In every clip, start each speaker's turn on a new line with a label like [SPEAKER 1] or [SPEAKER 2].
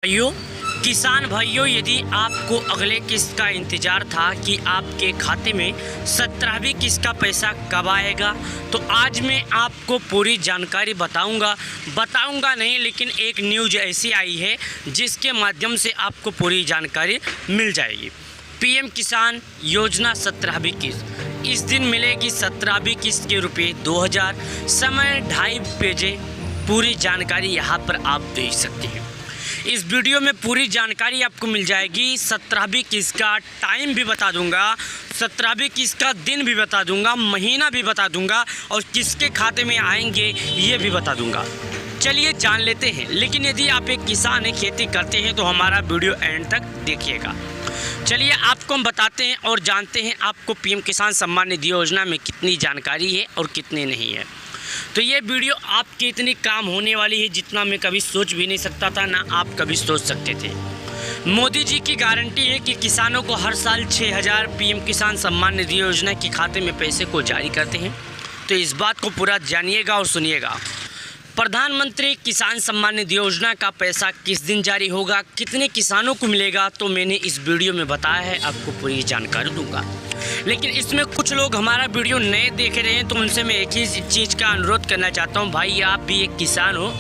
[SPEAKER 1] भाइयों, किसान भाइयों, यदि आपको अगले किस्त का इंतज़ार था कि आपके खाते में 17वीं किस्त का पैसा कब आएगा, तो आज मैं आपको पूरी जानकारी बताऊंगा नहीं, लेकिन एक न्यूज़ ऐसी आई है जिसके माध्यम से आपको पूरी जानकारी मिल जाएगी। पीएम किसान योजना 17वीं किस्त इस दिन मिलेगी। 17वीं किस्त के रुपये 2000, समय 2.5 बजे। पूरी जानकारी यहाँ पर आप देख सकते हैं। इस वीडियो में पूरी जानकारी आपको मिल जाएगी। 17वीं किस्त का टाइम भी बता दूंगा, 17वीं किस्त का दिन भी बता दूंगा, महीना भी बता दूंगा और किसके खाते में आएंगे ये भी बता दूंगा। चलिए जान लेते हैं। लेकिन यदि आप एक किसान हैं, खेती करते हैं, तो हमारा वीडियो एंड तक देखिएगा। चलिए आपको हम बताते हैं और जानते हैं आपको पीएम किसान सम्मान निधि योजना में कितनी जानकारी है और कितनी नहीं है। तो ये वीडियो आपके इतनी काम होने वाली है जितना मैं कभी सोच भी नहीं सकता था, ना आप कभी सोच सकते थे। मोदी जी की गारंटी है कि किसानों को हर साल 6000 पीएम किसान सम्मान निधि योजना के खाते में पैसे को जारी करते हैं। तो इस बात को पूरा जानिएगा और सुनिएगा। प्रधानमंत्री किसान सम्मान निधि योजना का पैसा किस दिन जारी होगा, कितने किसानों को मिलेगा, तो मैंने इस वीडियो में बताया है, आपको पूरी जानकारी दूंगा। लेकिन इसमें कुछ लोग हमारा वीडियो नए देख रहे हैं, तो उनसे मैं एक ही चीज़ का अनुरोध करना चाहता हूं। भाई, आप भी एक किसान हो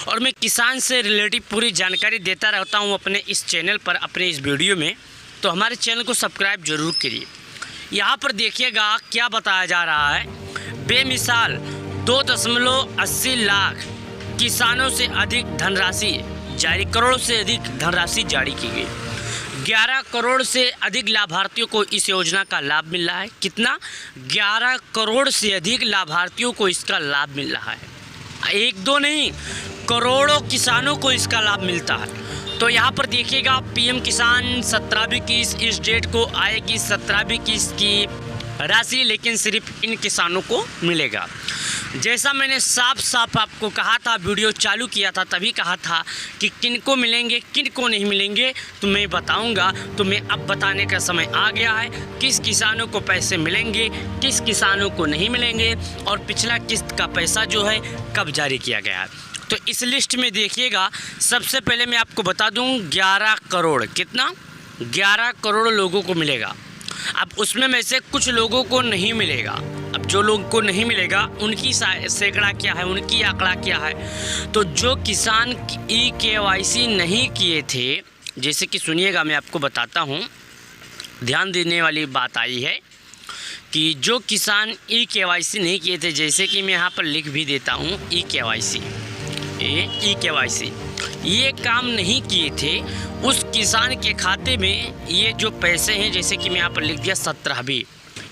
[SPEAKER 1] और मैं किसान से रिलेटिव पूरी जानकारी देता रहता हूं अपने इस चैनल पर, अपने इस वीडियो में। तो हमारे चैनल को सब्सक्राइब जरूर करिए। यहाँ पर देखिएगा क्या बताया जा रहा है। बेमिसाल 2.80 लाख किसानों से अधिक धनराशि जारी, करोड़ से अधिक धनराशि जारी की गई। 11 करोड़ से अधिक लाभार्थियों को इस योजना का लाभ मिल रहा है। कितना? 11 करोड़ से अधिक लाभार्थियों को इसका लाभ मिल रहा है। एक दो नहीं, करोड़ों किसानों को इसका लाभ मिलता है। तो यहाँ पर देखिएगा, पीएम किसान 17वीं किस्त इस डेट को आएगी। 17वीं किस्त की राशि लेकिन सिर्फ इन किसानों को मिलेगा। जैसा मैंने साफ साफ आपको कहा था, वीडियो चालू किया था तभी कहा था कि किन को मिलेंगे किन को नहीं मिलेंगे, तो मैं बताऊंगा। तो मैं अब बताने का समय आ गया है, किस किसानों को पैसे मिलेंगे, किस किसानों को नहीं मिलेंगे और पिछला किस्त का पैसा जो है कब जारी किया गया है। तो इस लिस्ट में देखिएगा, सबसे पहले मैं आपको बता दूं 11 करोड़। कितना? 11 करोड़ लोगों को मिलेगा। अब उसमें में से कुछ लोगों को नहीं मिलेगा। अब जो लोगों को नहीं मिलेगा उनकी सैकड़ा क्या है, उनकी आंकड़ा क्या है। तो जो किसान KYC नहीं किए थे, जैसे कि सुनिएगा, मैं आपको बताता हूँ, ध्यान देने वाली बात आई है कि जो किसान KYC नहीं किए थे, जैसे कि मैं यहाँ पर लिख भी देता हूँ KYC, ये काम नहीं किए थे, उस किसान के खाते में ये जो पैसे हैं, जैसे कि मैं यहाँ पर लिख दिया 17वीं,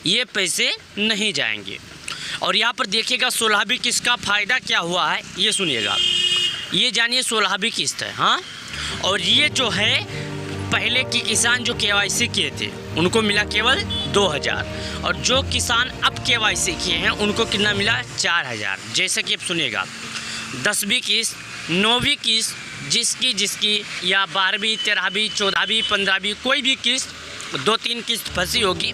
[SPEAKER 1] ये पैसे नहीं जाएंगे। और यहाँ पर देखिएगा 16वीं किस्त का फ़ायदा क्या हुआ है, ये सुनिएगा, ये जानिए। 16वीं किस्त है, हाँ। और ये जो है, पहले के किसान जो KYC किए थे उनको मिला केवल 2000, और जो किसान अब KYC किए हैं उनको कितना मिला? 4000। जैसे कि अब सुनिएगा, 10वीं किस्त, 9वीं किस्त, जिसकी या 12वीं, 13वीं, 14वीं, 15वीं, कोई भी किस्त, 2-3 किस्त फंसी होगी,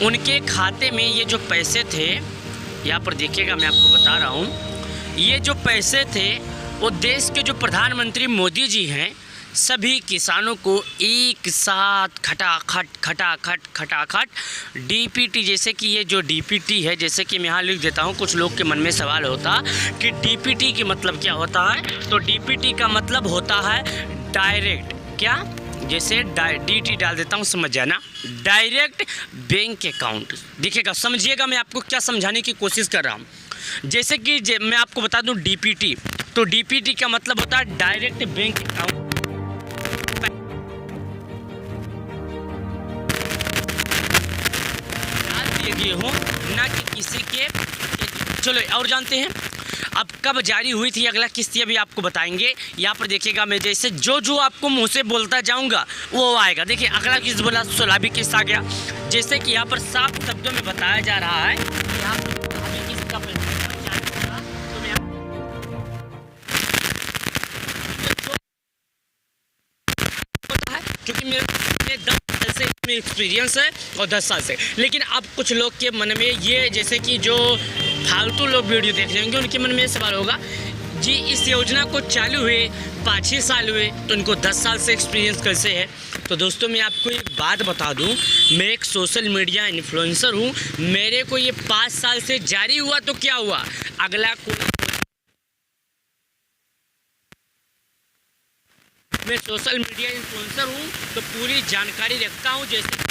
[SPEAKER 1] उनके खाते में ये जो पैसे थे, यहाँ पर देखिएगा, मैं आपको बता रहा हूँ, ये जो पैसे थे वो देश के जो प्रधानमंत्री मोदी जी हैं, सभी किसानों को एक साथ खटाखट DPT, जैसे कि ये जो DPT है, जैसे कि मैं यहाँ लिख देता हूँ, कुछ लोग के मन में सवाल होता कि DPT के मतलब क्या होता है। तो DPT का मतलब होता है डायरेक्ट, क्या? जैसे DT डाल देता हूँ, समझ जाना, डायरेक्ट बैंक अकाउंट। देखिएगा, समझिएगा, मैं आपको क्या समझाने की कोशिश कर रहा हूँ। जैसे कि मैं आपको बता दूँ DPT, तो DPT का मतलब होता है डायरेक्ट बैंक अकाउंट। हो ना कि किसी के। चलो और जानते हैं अब कब जारी हुई थी अगला किस्त, ये भी आपको बताएंगे। यहाँ पर देखिएगा, मैं जैसे जो आपको मुंह से बोलता जाऊंगा वो आएगा। देखिए, अगला किस्त बोला, 16वीं किस्त आ गया। जैसे कि यहाँ पर साफ शब्दों में बताया जा रहा है, यहाँ पर किस्त का क्योंकि मेरे 10 साल से में एक्सपीरियंस है और 10 साल से। लेकिन अब कुछ लोग के मन में ये, जैसे कि जो फालतू लोग वीडियो देख रहे होंगे, उनके मन में ये सवाल होगा, जी इस योजना को चालू हुए 5-6 साल हुए, तो इनको 10 साल से एक्सपीरियंस कैसे है। तो दोस्तों मैं आपको एक बात बता दूं, मैं एक सोशल मीडिया इन्फ्लुएंसर हूं, मेरे को ये 5 साल से जारी हुआ तो क्या हुआ, अगला कोई मैं सोशल मीडिया इन्फ्लुएंसर हूं तो पूरी जानकारी रखता हूं जैसे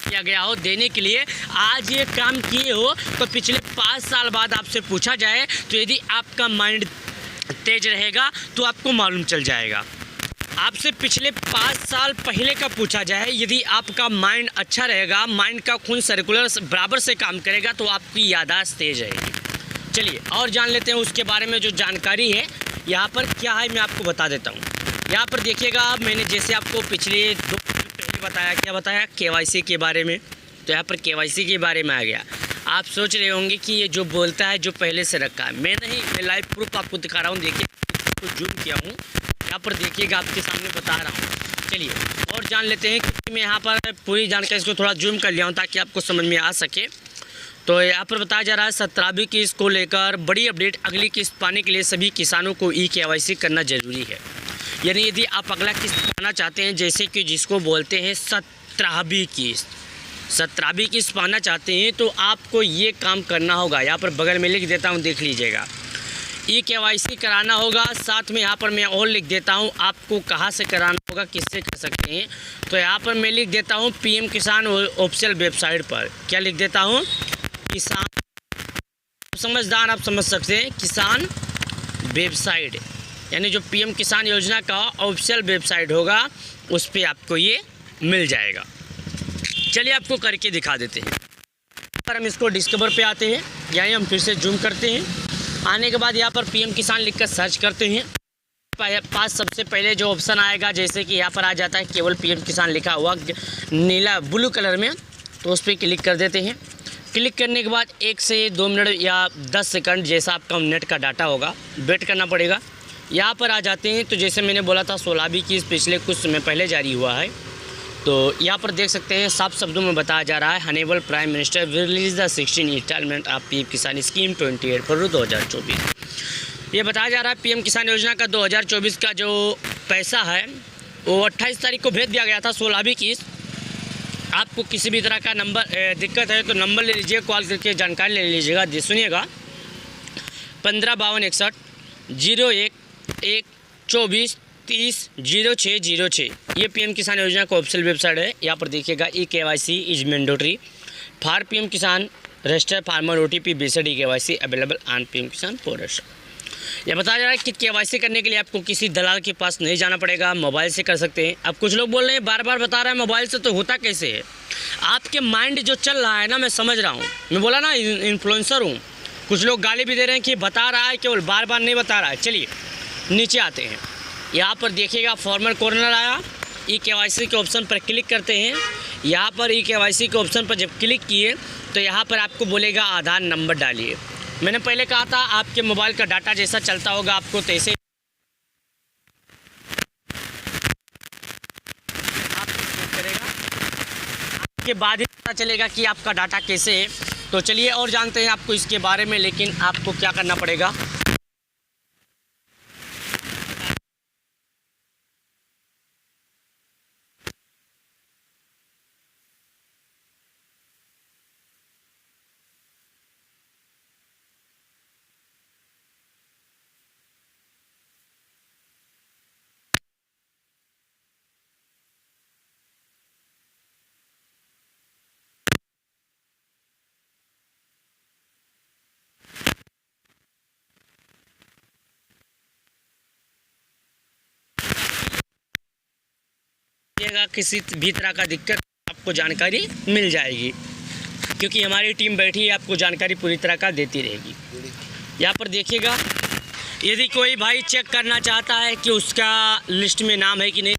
[SPEAKER 1] किया गया हो देने के लिए। आज ये काम किए हो तो पिछले 5 साल बाद आपसे पूछा जाए तो यदि आपका माइंड तेज रहेगा तो आपको मालूम चल जाएगा। आपसे पिछले 5 साल पहले का पूछा जाए, यदि आपका माइंड अच्छा रहेगा, माइंड का खून सर्कुलर बराबर से काम करेगा तो आपकी याददाश्त तेज रहेगी। चलिए और जान लेते हैं उसके बारे में जो जानकारी है यहाँ पर क्या है, मैं आपको बता देता हूँ। यहाँ पर देखिएगा, मैंने जैसे आपको पिछले 2 पहले बताया, क्या बताया, केवाईसी के बारे में। तो यहाँ पर केवाईसी के बारे में आ गया। आप सोच रहे होंगे कि ये जो बोलता है जो पहले से रखा है, मैं नहीं, मैं लाइव प्रूफ आपको दिखा रहा हूँ। देखिए तो जूम किया हूँ, यहाँ पर देखिएगा आपके सामने बता रहा हूँ। चलिए और जान लेते हैं कि मैं यहाँ पर पूरी जानकारी इसको थोड़ा जूम कर लिया हूँ ताकि आपको समझ में आ सके। तो यहाँ पर बताया जा रहा है 17वीं किस्त को लेकर बड़ी अपडेट, अगली किस्त पाने के लिए सभी किसानों को ई-केवाईसी करना जरूरी है। यानी यदि आप अगला किस्त पाना चाहते हैं, जैसे कि जिसको बोलते हैं 17वीं किस्त, 17वीं किस्त पाना चाहते हैं तो आपको ये काम करना होगा। यहाँ पर बगल में लिख देता हूँ, देख लीजिएगा, ई-केवाईसी कराना होगा। साथ में यहाँ पर मैं और लिख देता हूँ आपको कहाँ से कराना होगा, किससे कर सकते हैं। तो यहाँ पर मैं लिख देता हूँ पीएम किसान ऑफिशियल वेबसाइट पर। क्या लिख देता हूँ, किसान, समझदार आप समझ सकते हैं, किसान वेबसाइट, यानी जो पीएम किसान योजना का ऑफिशियल वेबसाइट होगा उस पर आपको ये मिल जाएगा। चलिए आपको करके दिखा देते हैं। पर हम इसको डिस्कवर पे आते हैं, यानी हम फिर से जूम करते हैं। आने के बाद यहाँ पर पीएम किसान लिखकर सर्च करते हैं। पास सबसे पहले जो ऑप्शन आएगा, जैसे कि यहाँ पर आ जाता है केवल पीएम किसान लिखा हुआ नीला ब्लू कलर में, तो उस पर क्लिक कर देते हैं। क्लिक करने के बाद 1 से 2 मिनट या 10 सेकंड जैसा आपका नेट का डाटा होगा वेट करना पड़ेगा। यहाँ पर आ जाते हैं। तो जैसे मैंने बोला था 16वीं किस्त पिछले कुछ समय पहले जारी हुआ है। तो यहाँ पर देख सकते हैं साफ शब्दों में बताया जा रहा है, honourable prime minister will release the 16 instalment of PM Kisan scheme 28 फरवरी 2024। ये बताया जा रहा है पीएम किसान योजना का 2024 का जो पैसा है वो 28 तारीख को भेज दिया गया था, 16वीं किस्त। आपको किसी भी तरह का नंबर दिक्कत है तो नंबर ले लीजिए, कॉल करके जानकारी ले लीजिएगा। सुनिएगा 155261 01 1 24 30 0606। ये पीएम किसान योजना का ऑफिशियल वेबसाइट है। यहाँ पर देखिएगा e KYC is mandatory for PM Kisan register farmer OTP based e KYC available on PM Kisan portal. यह बताया जा रहा है कि केवाईसी करने के लिए आपको किसी दलाल के पास नहीं जाना पड़ेगा, मोबाइल से कर सकते हैं। अब कुछ लोग बोल रहे हैं, बार बार बता रहा है मोबाइल से, तो होता कैसे है? आपके माइंड जो चल रहा है ना, मैं समझ रहा हूँ, मैं बोला ना इन्फ्लुएंसर हूँ। कुछ लोग गाली भी दे रहे हैं कि बता रहा है, केवल बार बार नहीं बता रहा है। चलिए नीचे आते हैं। यहाँ पर देखिएगा फॉर्मल कॉर्नर आया, ई-केवाईसी के ऑप्शन पर क्लिक करते हैं। यहाँ पर ई-केवाईसी के ऑप्शन पर जब क्लिक किए तो यहाँ पर आपको बोलेगा आधार नंबर डालिए। मैंने पहले कहा था आपके मोबाइल का डाटा जैसा चलता होगा आपको तैसे करेगा, आपके बाद ही पता चलेगा कि आपका डाटा कैसे है। तो चलिए और जानते हैं आपको इसके बारे में, लेकिन आपको क्या करना पड़ेगा। किसी भी तरह का दिक्कत आपको जानकारी मिल जाएगी, क्योंकि हमारी टीम बैठी है, आपको जानकारी पूरी तरह का देती रहेगी। यहाँ पर देखिएगा, यदि कोई भाई चेक करना चाहता है कि उसका लिस्ट में नाम है कि नहीं,